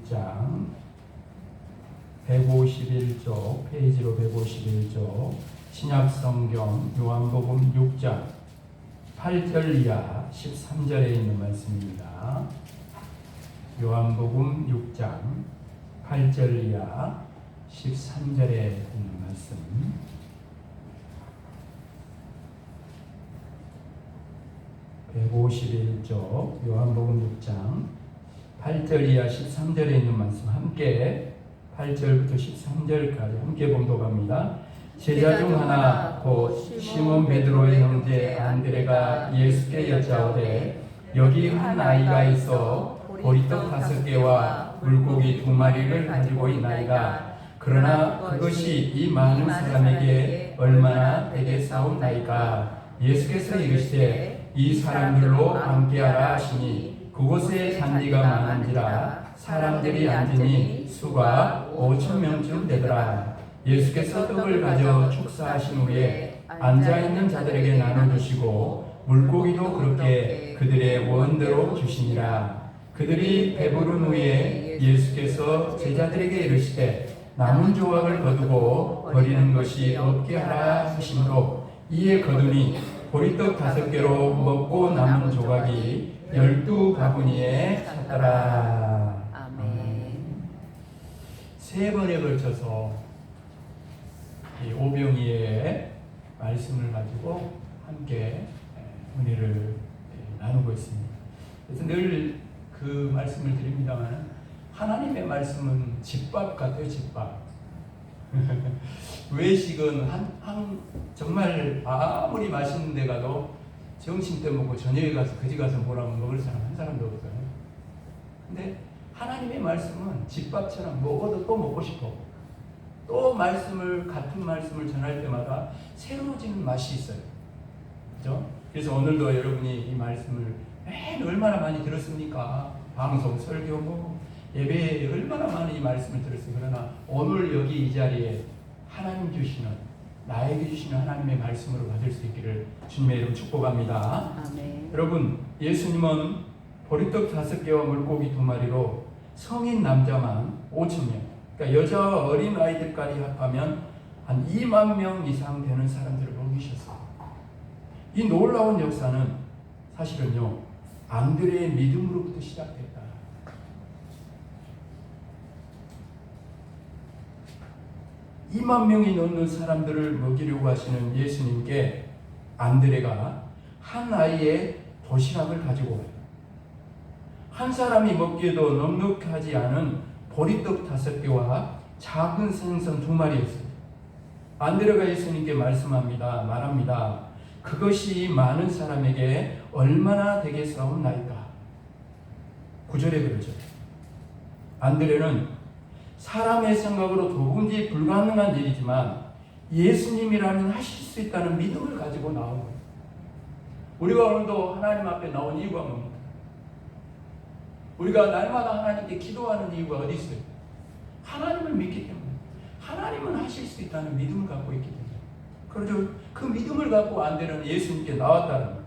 6장 151쪽, 페이지로 151쪽, 신약성경 요한복음 6장 8절 이하 13절에 있는 말씀입니다. 요한복음 6장 8절 이하 13절에 있는 말씀. (151쪽) 요한복음 6장 8절 이하 13절에 있는 말씀 함께 8절부터 13절까지 함께 봉독합니다. 제자 중 하나 곧 시몬 베드로의 형제 안드레가 예수께 여짜오되 여기 한 아이가 있어 보리떡 5개와 물고기 2마리를 가지고 있나이다. 그러나 그것이 이 많은 사람에게 얼마나 되겠사옵나이까. 예수께서 이르시되 이 사람들로 함께하라 하시니 그곳에 잔디가 많은지라 사람들이 앉으니 수가 5,000명쯤 되더라. 예수께서 떡을 가져 축사하신 후에 앉아있는 자들에게 나눠주시고 물고기도 그렇게 그들의 원대로 주시니라. 그들이 배부른 후에 예수께서 제자들에게 이르시되 남은 조각을 거두고 버리는 것이 없게 하라 하시므로 이에 거두니 보리떡 5개로 먹고 남은 조각이 12바구니에 찼더라. 아멘. 3번에 걸쳐서 이 오병이의 말씀을 가지고 함께 은혜를 나누고 있습니다. 그래서 늘 그 말씀을 드립니다만 하나님의 말씀은 집밥 같아요. 집밥. 외식은 정말 아무리 맛있는 데 가도 점심 때 먹고 저녁에 가서 거기 가서 뭐라고 먹을 사람 한 사람도 없어요. 근데 하나님의 말씀은 집밥처럼 먹어도 또 먹고 싶어. 또 같은 말씀을 전할 때마다 새로워지는 맛이 있어요. 그죠? 그래서 오늘도 여러분이 이 말씀을 얼마나 많이 들었습니까? 방송, 설교, 예배에 얼마나 많이 이 말씀을 들었어요. 그러나 오늘 여기 이 자리에 하나님 주시는, 나에게 주시는 하나님의 말씀으로 받을 수 있기를 주님의 이름 축복합니다. 아멘. 여러분, 예수님은 보리떡 5개와 물고기 2마리로 성인 남자만 5,000명, 그러니까 여자와 어린 아이들까지 합하면 한 2만 명 이상 되는 사람들을 먹이셨어요. 이 놀라운 역사는 사실은요, 안드레의 믿음으로부터 시작됐다. (2만 명이 넘는 사람들을 먹이려고 하시는 예수님께 안드레가 한 아이의 도시락을 가지고 와요. 한 사람이 먹기에도 넉넉하지 않은 보리떡 5개와 작은 생선 2마리였어요. 안드레가 예수님께 말합니다. 그것이 많은 사람에게 얼마나 되겠사옵나이까. 9절에 그러죠. 안드레는 사람의 생각으로 도무지 불가능한 일이지만 예수님이라면 하실 수 있다는 믿음을 가지고 나온 거예요. 우리가 오늘도 하나님 앞에 나온 이유가 뭡니까? 우리가 날마다 하나님께 기도하는 이유가 어디 있어요? 하나님을 믿기 때문에. 하나님은 하실 수 있다는 믿음을 갖고 있기 때문에. 그렇죠? 그 믿음을 갖고 안드레는 예수님께 나왔다는 거예요.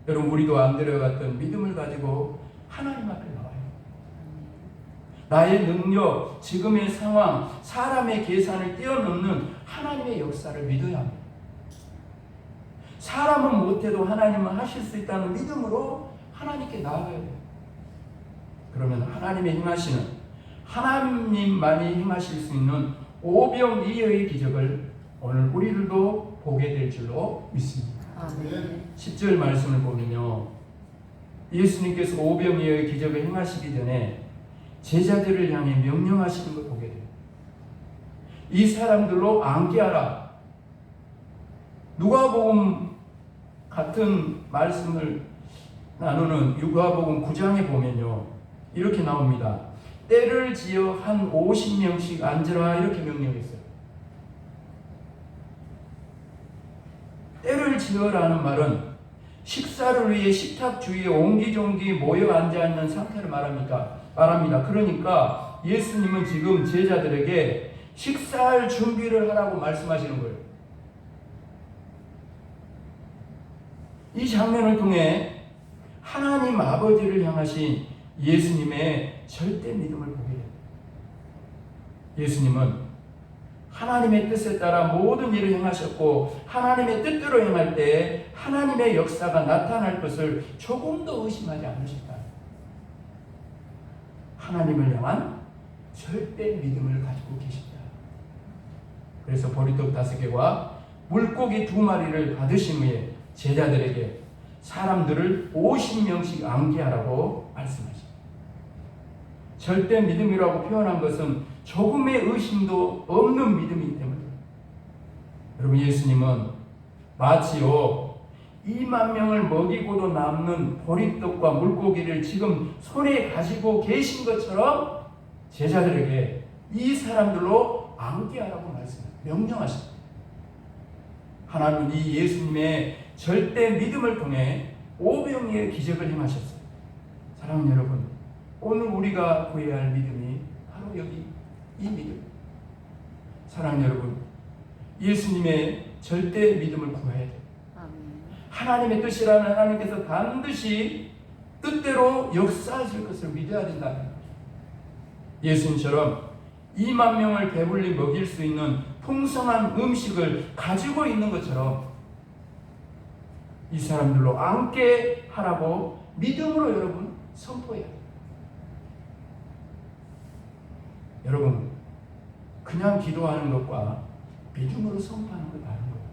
여러분, 우리도 안드레와 같은 믿음을 가지고 하나님 앞에 나와요. 나의 능력, 지금의 상황, 사람의 계산을 뛰어넘는 하나님의 역사를 믿어야 합니다. 사람은 못해도 하나님은 하실 수 있다는 믿음으로 하나님께 나아가야 돼요. 그러면 하나님의 행하시는, 하나님만이 행하실 수 있는 오병이어의 기적을 오늘 우리들도 보게 될 줄로 믿습니다. 아멘. 10절 말씀을 보면요, 예수님께서 오병이어의 기적을 행하시기 전에 제자들을 향해 명령하시는 걸 보게 돼요. 이 사람들로 함께하라. 누가복음 같은 말씀을 나누는 누가복음 9장에 보면요, 이렇게 나옵니다. 때를 지어 한 50명씩 앉으라, 이렇게 명령했어요. 때를 지어라는 말은 식사를 위해 식탁 주위에 옹기종기 모여 앉아있는 상태를 말합니다. 그러니까 예수님은 지금 제자들에게 식사할 준비를 하라고 말씀하시는 거예요. 이 장면을 통해 하나님 아버지를 향하신 예수님의 절대 믿음을 보게 됩니다. 예수님은 하나님의 뜻에 따라 모든 일을 행하셨고 하나님의 뜻대로 행할 때 하나님의 역사가 나타날 것을 조금도 의심하지 않으셨다. 하나님을 향한 절대 믿음을 가지고 계십니다. 그래서 보리떡 5개와 물고기 2마리를 받으신 후에 제자들에게 사람들을 50명씩 암기하라고 말씀하십니다. 절대 믿음이라고 표현한 것은 조금의 의심도 없는 믿음이기 때문입니다. 여러분, 예수님은 마치요 2만 명을 먹이고도 남는 보리떡과 물고기를 지금 손에 가지고 계신 것처럼 제자들에게 이 사람들로 암기하라고 명령하십니다. 하나님은 이 예수님의 절대 믿음을 통해 오병이의 기적을 행하셨어요. 사랑하는 여러분, 오늘 우리가 구해야 할 믿음이 바로 여기 이 믿음. 사랑하는 여러분, 예수님의 절대 믿음을 구해야 돼요. 하나님의 뜻이라면 하나님께서 반드시 뜻대로 역사하실 것을 믿어야 된다는 거예요. 예수님처럼 2만 명을 배불리 먹일 수 있는 풍성한 음식을 가지고 있는 것처럼 이 사람들로 함께 하라고 믿음으로 여러분 선포해야 돼요. 여러분, 그냥 기도하는 것과 믿음으로 선포하는 것 다른 거예요.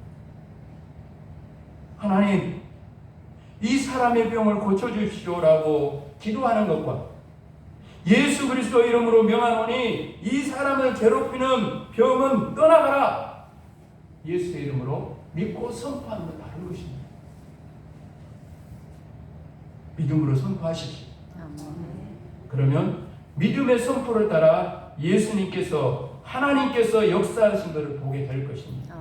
하나님, 이 사람의 병을 고쳐주십시오라고 기도하는 것과 예수 그리스도 이름으로 명하노니 이 사람을 괴롭히는 병은 떠나가라, 예수의 이름으로 믿고 선포하는 것 다른 것입니다. 믿음으로 선포하십시오. 그러면 믿음의 선포를 따라 예수님께서 하나님께서 역사하신 것을 보게 될 것입니다.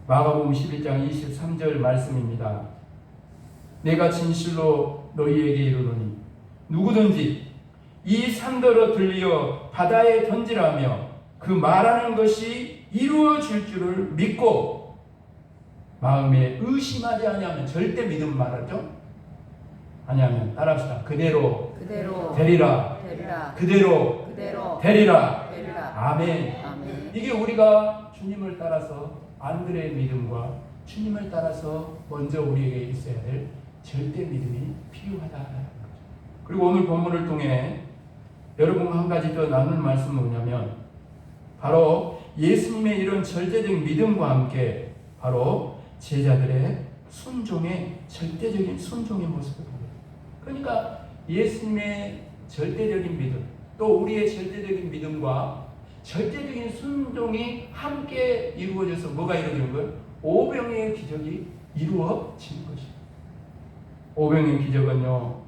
마가복음 11장 23절 말씀입니다. 내가 진실로 너희에게 이르노니 누구든지 이 산더러 들려 바다에 던지라며 그 말하는 것이 이루어질 줄을 믿고 마음에 의심하지 아니하면, 절대 믿음 말하죠. 아니하면 따라합시다. 그대로 되리라. 그대로 되리라. 아멘. 이게 우리가 주님을 따라서 안드레의 믿음과 주님을 따라서 먼저 우리에게 있어야 될 절대 믿음이 필요하다는 거죠. 그리고 오늘 본문을 통해 여러분과 한 가지 더 나눌 말씀은 뭐냐면 바로 예수님의 이런 절대적인 믿음과 함께 바로 제자들의 순종의 절대적인 순종의 모습을 보게 됩니다. 그러니까 예수님의 절대적인 믿음, 또 우리의 절대적인 믿음과 절대적인 순종이 함께 이루어져서 뭐가 이루어지는 거예요? 오병이의 기적이 이루어지는 것입니다. 오병이의 기적은요,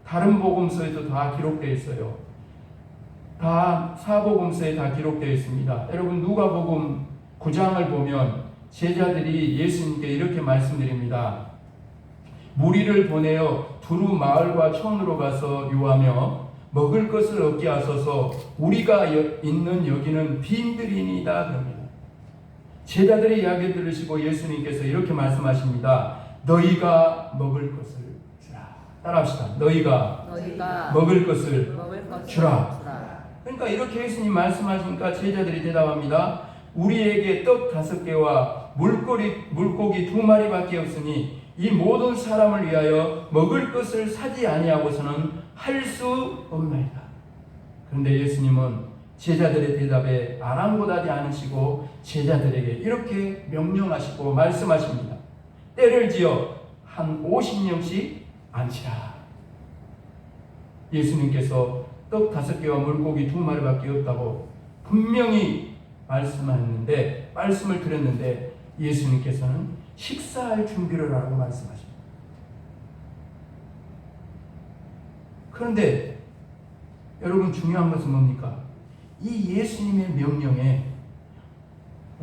다른 복음서에도 다 기록되어 있어요. 다 사복음서에 다 기록되어 있습니다. 여러분, 누가복음 9장을 보면 제자들이 예수님께 이렇게 말씀드립니다. 무리를 보내어 두루 마을과 촌으로 가서 요하며 먹을 것을 얻게 하소서, 우리가 있는 여기는 빈들이니이다 그럽니다. 제자들의 이야기 들으시고 예수님께서 이렇게 말씀하십니다. 너희가 먹을 것을 주라. 따라합시다. 너희가 먹을 것을 주라. 그러니까 이렇게 예수님 말씀하시니까 제자들이 대답합니다. 우리에게 떡 5개와 물고기 2마리밖에 없으니 이 모든 사람을 위하여 먹을 것을 사지 아니하고서는 할 수 없나이다. 그런데 예수님은 제자들의 대답에 아랑곳하지 않으시고 제자들에게 이렇게 명령하시고 말씀하십니다. 때를 지어 한 50명씩 앉히라. 예수님께서 떡 5개와 물고기 2마리밖에 없다고 분명히 말씀을 드렸는데 예수님께서는 식사할 준비를 하라고 말씀하십니다. 그런데 여러분, 중요한 것은 뭡니까? 이 예수님의 명령에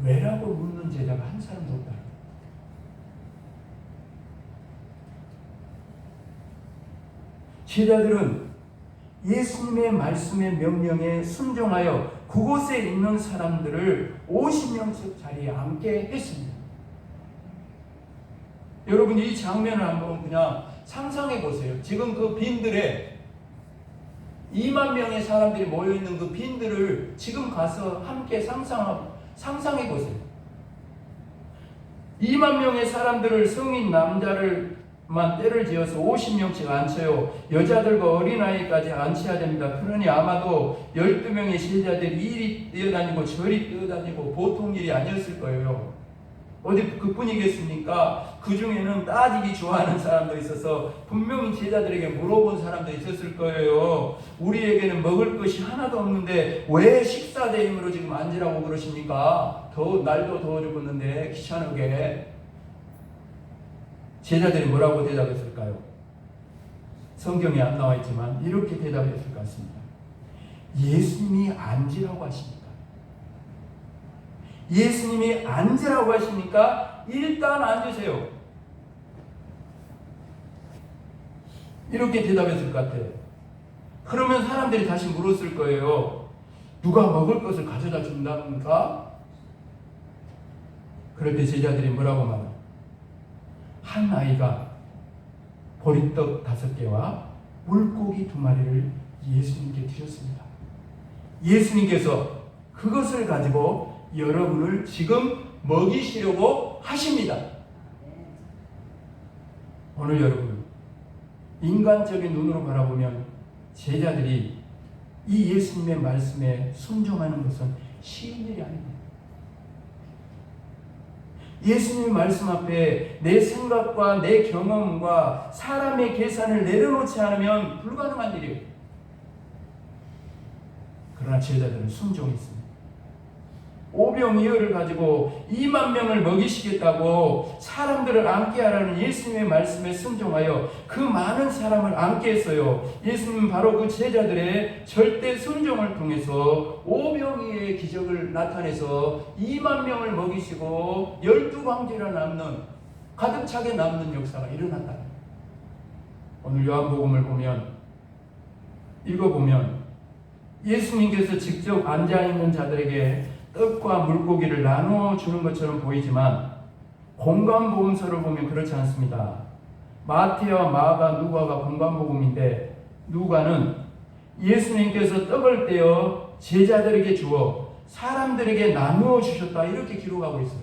왜라고 묻는 제자가 한 사람도 없다. 제자들은 예수님의 말씀의 명령에 순종하여 그곳에 있는 사람들을 50명씩 자리에 앉게 했습니다. 여러분, 이 장면을 한번 그냥 상상해 보세요. 지금 그 빈들에 2만 명의 사람들이 모여있는 그 빈들을 지금 가서 함께 상상해 보세요. 2만 명의 사람들을 성인 남자를만 때를 지어서 50명씩 앉혀요. 여자들과 어린아이까지 앉혀야 됩니다. 그러니 아마도 12명의 제자들이 이리 뛰어다니고 저리 뛰어다니고 보통 일이 아니었을 거예요. 어디 그뿐이겠습니까? 그 중에는 따지기 좋아하는 사람도 있어서 분명히 제자들에게 물어본 사람도 있었을 거예요. 우리에게는 먹을 것이 하나도 없는데 왜 식사 대행으로 지금 앉으라고 그러십니까? 날도 더워 죽었는데 귀찮게. 제자들이 뭐라고 대답했을까요? 성경에 안 나와 있지만 이렇게 대답했을 것 같습니다. 예수님이 앉으라고 하십니까? 예수님이 앉으라고 하시니까 일단 앉으세요. 이렇게 대답했을 것 같아요. 그러면 사람들이 다시 물었을 거예요. 누가 먹을 것을 가져다 준답니까? 그럴 때 제자들이 뭐라고 말해요? 한 아이가 보리떡 5개와 물고기 2마리를 예수님께 드렸습니다. 예수님께서 그것을 가지고 여러분을 지금 먹이시려고 하십니다. 오늘 여러분, 인간적인 눈으로 바라보면 제자들이 이 예수님의 말씀에 순종하는 것은 쉬운 일이 아닙니다. 예수님의 말씀 앞에 내 생각과 내 경험과 사람의 계산을 내려놓지 않으면 불가능한 일이에요. 그러나 제자들은 순종했습니다. 오병이어를 가지고 2만 명을 먹이시겠다고 사람들을 앉게 하라는 예수님의 말씀에 순종하여 그 많은 사람을 앉게 했어요. 예수님은 바로 그 제자들의 절대 순종을 통해서 오병이어의 기적을 나타내서 2만 명을 먹이시고 12방주가 남는, 가득 차게 남는 역사가 일어났다. 오늘 요한복음을 읽어보면 예수님께서 직접 앉아있는 자들에게 떡과 물고기를 나누어 주는 것처럼 보이지만 공관복음서를 보면 그렇지 않습니다. 마태와 마가, 누가가 공관복음인데 누가는 예수님께서 떡을 떼어 제자들에게 주어 사람들에게 나누어 주셨다 이렇게 기록하고 있어요.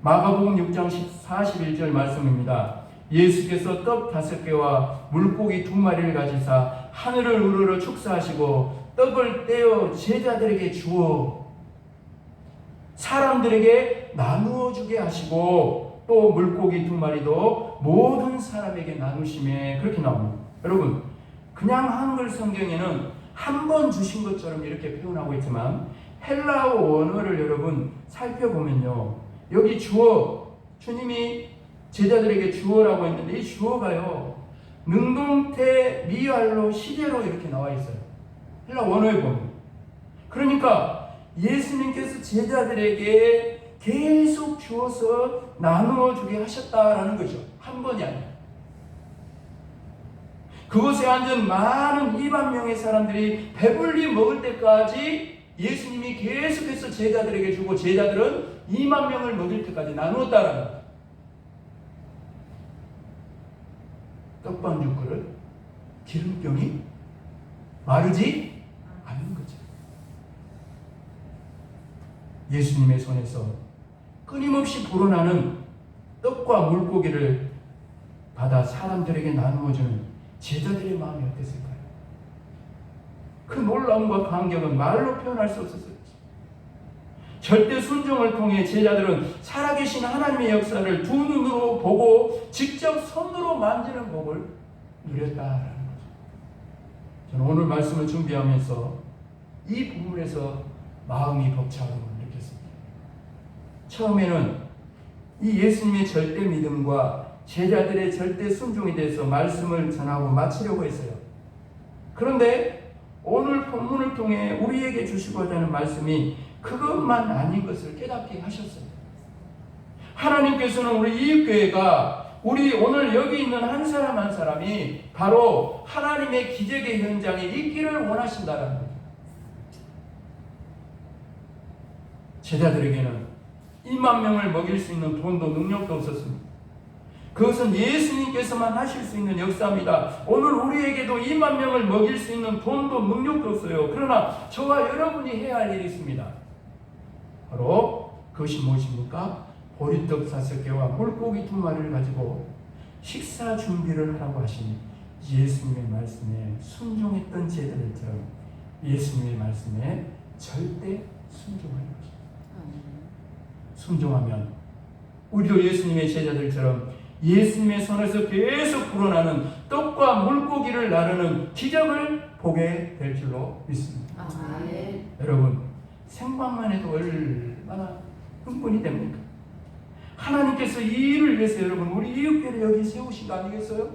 마가복음 6장 41절 말씀입니다. 예수께서 떡 5개와 물고기 2마리를 가지사 하늘을 우러러 축사하시고 떡을 떼어 제자들에게 주어 사람들에게 나누어 주게 하시고 또 물고기 2마리도 모든 사람에게 나누심에 그렇게 나옵니다. 여러분, 그냥 한글 성경에는 한 번 주신 것처럼 이렇게 표현하고 있지만 헬라어 원어를 여러분 살펴보면요, 여기 주어, 주님이 제자들에게 주어라고 했는데 이 주어가요 능동태 미알로 시제로 이렇게 나와 있어요. 헬라 원어에 보면. 그러니까 예수님께서 제자들에게 계속 주어서 나누어 주게 하셨다라는 거죠. 한 번이 아니라. 그곳에 앉은 많은 2만 명의 사람들이 배불리 먹을 때까지 예수님이 계속해서 제자들에게 주고 제자들은 2만 명을 먹일 때까지 나누었다라는 거죠. 떡반죽 그릇, 기름병이 마르지 않는 거죠. 예수님의 손에서 끊임없이 불어나는 떡과 물고기를 받아 사람들에게 나누어주는 제자들의 마음이 어땠을까요? 그 놀라움과 감격은 말로 표현할 수 없었어요. 절대 순종을 통해 제자들은 살아계신 하나님의 역사를 두 눈으로 보고 직접 손으로 만지는 복을 누렸다라는 거죠. 저는 오늘 말씀을 준비하면서 이 부분에서 마음이 벅차오름을 느꼈습니다. 처음에는 이 예수님의 절대 믿음과 제자들의 절대 순종에 대해서 말씀을 전하고 마치려고 했어요. 그런데 오늘 본문을 통해 우리에게 주시고자 하는 말씀이 그것만 아닌 것을 깨닫게 하셨어요. 하나님께서는 우리 이육교회가 우리 오늘 여기 있는 한 사람 한 사람이 바로 하나님의 기적의 현장에 있기를 원하신다라는 거예요. 제자들에게는 2만 명을 먹일 수 있는 돈도 능력도 없었습니다. 그것은 예수님께서만 하실 수 있는 역사입니다. 오늘 우리에게도 2만 명을 먹일 수 있는 돈도 능력도 없어요. 그러나 저와 여러분이 해야 할 일이 있습니다. 바로 그것이 무엇입니까? 보리떡 5개와 물고기 2마리를 가지고 식사 준비를 하라고 하신 예수님의 말씀에 순종했던 제자들처럼 예수님의 말씀에 절대 순종하는 것입니다. 순종하면 우리도 예수님의 제자들처럼 예수님의 손에서 계속 불어나는 떡과 물고기를 나르는 기적을 보게 될 줄로 믿습니다. 여러분, 생각만 해도 얼마나 흥분이 됩니까? 하나님께서 이 일을 위해서 여러분 우리 이웃교회를 여기 세우신 거 아니겠어요?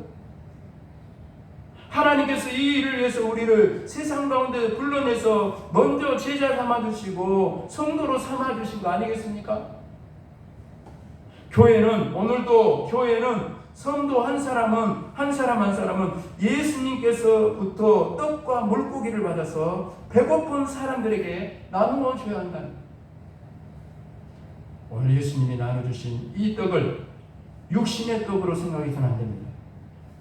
하나님께서 이 일을 위해서 우리를 세상 가운데 불러내서 먼저 제자 삼아주시고 성도로 삼아주신 거 아니겠습니까? 교회는 오늘도 교회는 성도 한 사람은 한 사람은 예수님께서부터 떡과 물고기를 받아서 배고픈 사람들에게 나누어 줘야 한다는 거예요. 오늘 예수님이 나눠주신 이 떡을 육신의 떡으로 생각해서는 안 됩니다.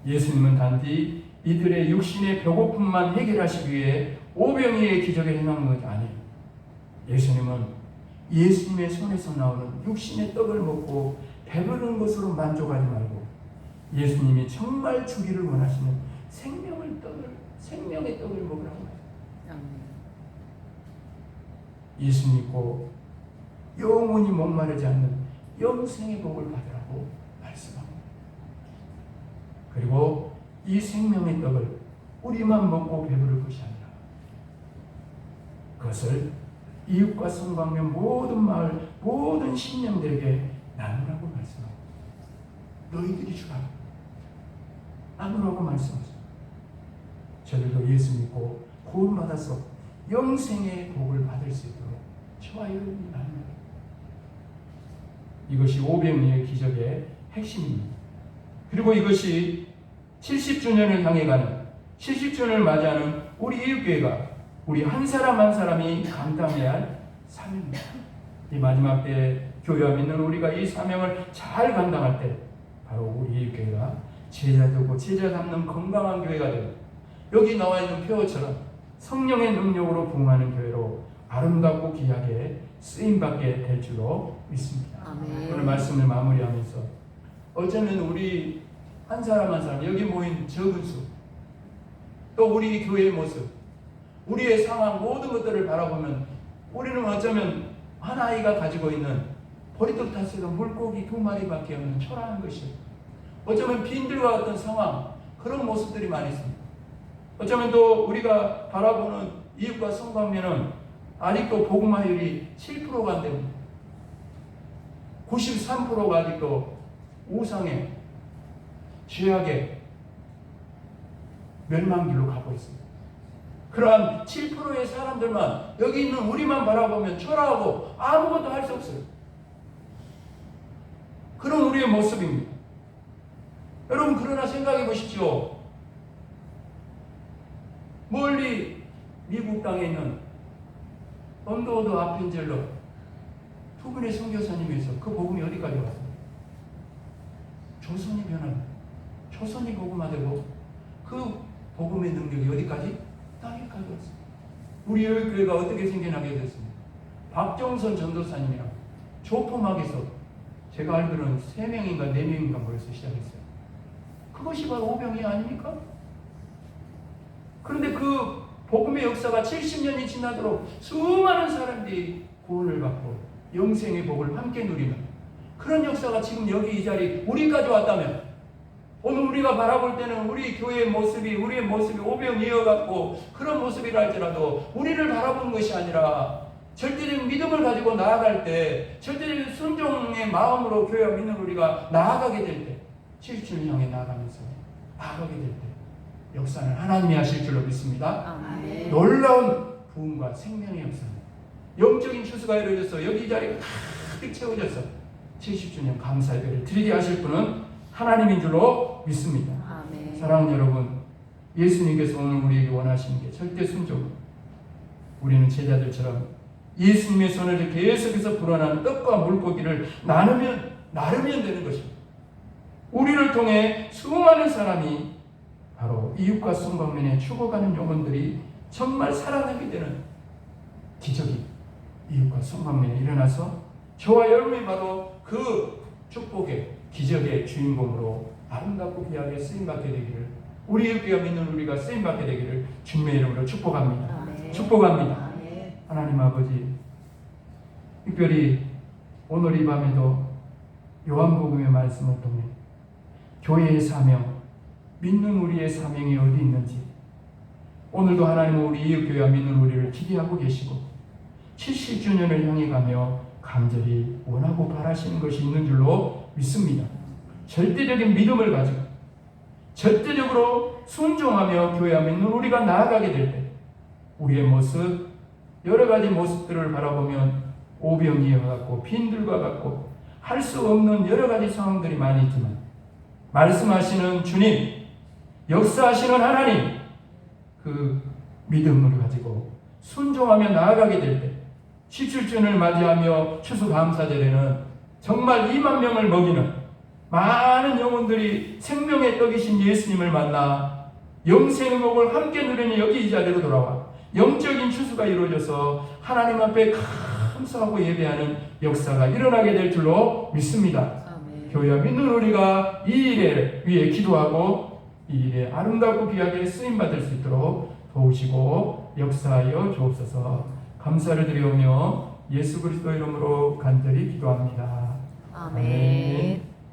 예수님은 단지 이들의 육신의 배고픔만 해결하시기 위해 오병이의 기적을 행한 것이 아니에요. 예수님은 예수님의 손에서 나오는 육신의 떡을 먹고 배부른 것으로 만족하지 말고 예수님이 정말 주기를 원하시는 생명의 떡을 먹으라고 해요. 예수 믿고 영원히 목마르지 않는 영생의 복을 받으라고 말씀합니다. 그리고 이 생명의 떡을 우리만 먹고 배부를 것이 아니라 그것을 이웃과 성방면 모든 마을 모든 신령들에게 나누라고 말씀합니다. 너희들이 주라 나누라고 말씀하십니다. 저들도 예수 믿고 구원받아서 영생의 복을 받을 수 있도록 저와 여러분이 나누라. 이것이 오병이의 기적의 핵심입니다. 그리고 이것이 70주년을 향해 가는 70주년을 맞이하는 우리 이웃교회가 우리 한 사람 한 사람이 감당해야 할 사명입니다. 이 마지막 때 교회와 믿는 우리가 이 사명을 잘 감당할 때 바로 우리 이웃교회가 제자 두고 제자 삼는 건강한 교회가 되고 여기 나와 있는 표어처럼 성령의 능력으로 부흥하는 교회로 아름답고 귀하게 쓰임받게 될 줄로 믿습니다. 아멘. 오늘 말씀을 마무리하면서 어쩌면 우리 한 사람 한 사람 여기 모인 적은 수 또 우리 교회의 모습 우리의 상황 모든 것들을 바라보면 우리는 어쩌면 한 아이가 가지고 있는 보리떡 탔어도 물고기 2마리밖에 없는 초라한 것이에요. 어쩌면 빈들과 같은 상황 그런 모습들이 많이 있습니다. 어쩌면 또 우리가 바라보는 이웃과 성관계는 아직도 복음화율이 7%가 안 됩니다. 93%가 아직도 우상에 죄악의 멸망길로 가고 있습니다. 그러한 7%의 사람들만 여기 있는 우리만 바라보면 초라하고 아무것도 할 수 없어요. 그런 우리의 모습입니다. 여러분 그러나 생각해 보십시오. 멀리 미국 땅에 있는 언더우드 아펜젤러 2분의 선교사님에서 그 복음이 어디까지 왔습니까? 조선이 변한 조선이 복음화되고 그 복음의 능력이 어디까지? 땅에까지 왔습니다. 우리 교회가 어떻게 생겨나게 됐습니까? 박정선 전도사님이랑 조포막에서 제가 알기로는 3명인가 4명인가 모여서 시작했어요. 그것이 바로 오병이 아닙니까? 그런데 그 복음의 역사가 70년이 지나도록 수많은 사람들이 구원을 받고 영생의 복을 함께 누리는 그런 역사가 지금 여기 이 자리 우리까지 왔다면 오늘 우리가 바라볼 때는 우리 교회의 모습이 우리의 모습이 오병이어갖고 그런 모습이라 할지라도 우리를 바라보는 것이 아니라 절대적인 믿음을 가지고 나아갈 때 절대적인 순종의 마음으로 교회와 믿는 우리가 나아가게 될 때 70주를 향해 나아가면서 나아가게 될 때 역사는 하나님이 하실 줄로 믿습니다. 아멘. 놀라운 부흥과 생명의 역사입니다. 영적인 추수가 이루어져서 여기 이 자리가 가득 채워져서 70주년 감사 예배를 드리게 하실 분은 하나님인 줄로 믿습니다. 아멘. 사랑하는 여러분, 예수님께서 오늘 우리에게 원하시는 게 절대 순종. 우리는 제자들처럼 예수님의 손을 계속해서 불어나는 떡과 물고기를 나르면 되는 것입니다. 우리를 통해 수많은 사람이 바로 이웃과 성방면에 죽어가는 영혼들이 정말 살아나게 되는 기적이 이웃과 성방면에 일어나서 저와 여러분이 바로 그 축복의 기적의 주인공으로 아름답고 귀하게 쓰임받게 되기를, 우리 이웃교회가 믿는 우리가 쓰임받게 되기를 주님의 이름으로 축복합니다. 아멘. 축복합니다. 아멘. 하나님 아버지, 특별히 오늘 이 밤에도 요한복음의 말씀을 통해 교회의 사명, 믿는 우리의 사명이 어디 있는지 오늘도 하나님은 우리 이웃교회와 믿는 우리를 기대하고 계시고 70주년을 향해 가며 간절히 원하고 바라시는 것이 있는 줄로 믿습니다. 절대적인 믿음을 가지고 절대적으로 순종하며 교회와 믿는 우리가 나아가게 될 때 우리의 모습, 여러 가지 모습들을 바라보면 오병이어 같고 빈들과 같고 할 수 없는 여러 가지 상황들이 많이 있지만 말씀하시는 주님, 역사하시는 하나님, 그 믿음을 가지고 순종하며 나아가게 될 때 17주년을 맞이하며 추수감사절에는 정말 2만 명을 먹이는 많은 영혼들이 생명의 떡이신 예수님을 만나 영생의 복을 함께 누리는 여기 이 자리로 돌아와 영적인 추수가 이루어져서 하나님 앞에 감사하고 예배하는 역사가 일어나게 될 줄로 믿습니다. 아멘. 교회와 믿는 우리가 이 일에 위해 기도하고 이 일에 아름답고 귀하게 쓰임받을 수 있도록 도우시고 역사하여 주옵소서. 감사를 드리오며 예수 그리스도 이름으로 간절히 기도합니다. 아멘.